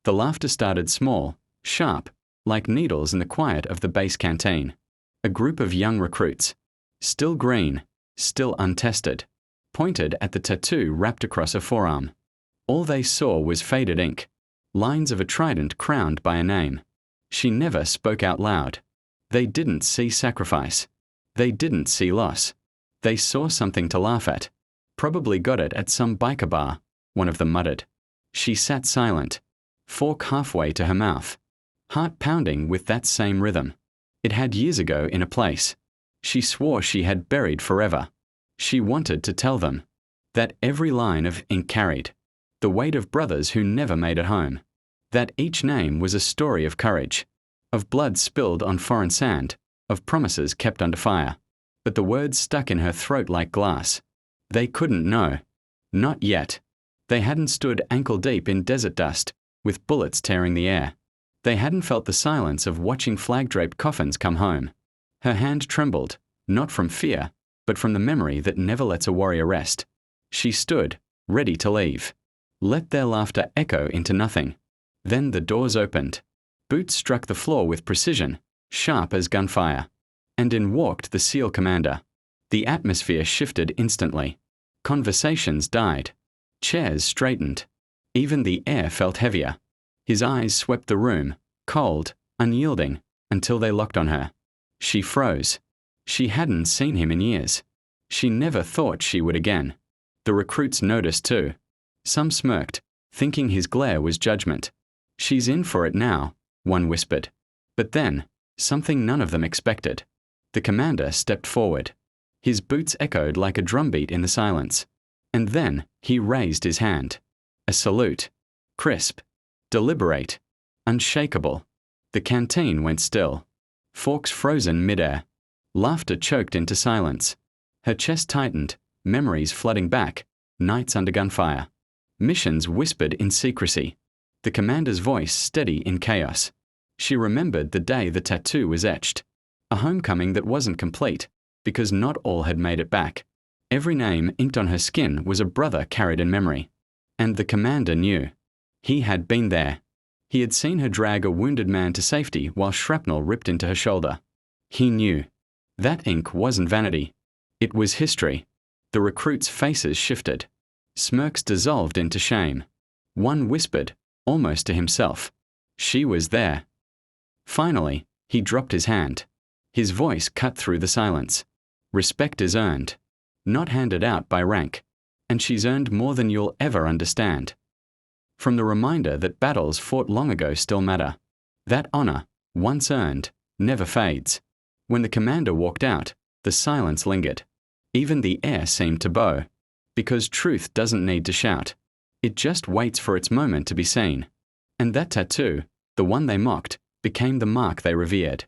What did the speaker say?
The laughter started small, sharp, like needles in the quiet of the base canteen. A group of young recruits, still green, still untested, pointed at the tattoo wrapped across her forearm. All they saw was faded ink, lines of a trident crowned by a name. She never spoke out loud. They didn't see sacrifice. They didn't see loss. They saw something to laugh at. Probably got it at some biker bar, one of them muttered. She sat silent, fork halfway to her mouth, heart pounding with that same rhythm. It had years ago in a place she swore she had buried forever. She wanted to tell them that every line of ink carried the weight of brothers who never made it home, that each name was a story of courage, of blood spilled on foreign sand, of promises kept under fire. But the words stuck in her throat like glass. They couldn't know. Not yet. They hadn't stood ankle-deep in desert dust, with bullets tearing the air. They hadn't felt the silence of watching flag-draped coffins come home. Her hand trembled, not from fear, but from the memory that never lets a warrior rest. She stood, ready to leave. Let their laughter echo into nothing. Then the doors opened. Boots struck the floor with precision, sharp as gunfire. And in walked the SEAL commander. The atmosphere shifted instantly. Conversations died. Chairs straightened. Even the air felt heavier. His eyes swept the room, cold, unyielding, until they locked on her. She froze. She hadn't seen him in years. She never thought she would again. The recruits noticed too. Some smirked, thinking his glare was judgment. She's in for it now, one whispered. But then, something none of them expected. The commander stepped forward. His boots echoed like a drumbeat in the silence. And then he raised his hand. A salute. Crisp. Deliberate. Unshakable. The canteen went still. Forks frozen midair. Laughter choked into silence. Her chest tightened, memories flooding back, nights under gunfire. Missions whispered in secrecy. The commander's voice steady in chaos. She remembered the day the tattoo was etched. A homecoming that wasn't complete, because not all had made it back. Every name inked on her skin was a brother carried in memory. And the commander knew. He had been there. He had seen her drag a wounded man to safety while shrapnel ripped into her shoulder. He knew. That ink wasn't vanity. It was history. The recruits' faces shifted. Smirks dissolved into shame. One whispered, almost to himself. She was there. Finally, he dropped his hand. His voice cut through the silence. Respect is earned, not handed out by rank. And she's earned more than you'll ever understand. From the reminder that battles fought long ago still matter. That honor, once earned, never fades. When the commander walked out, the silence lingered. Even the air seemed to bow. Because truth doesn't need to shout. It just waits for its moment to be seen. And that tattoo, the one they mocked, became the mark they revered.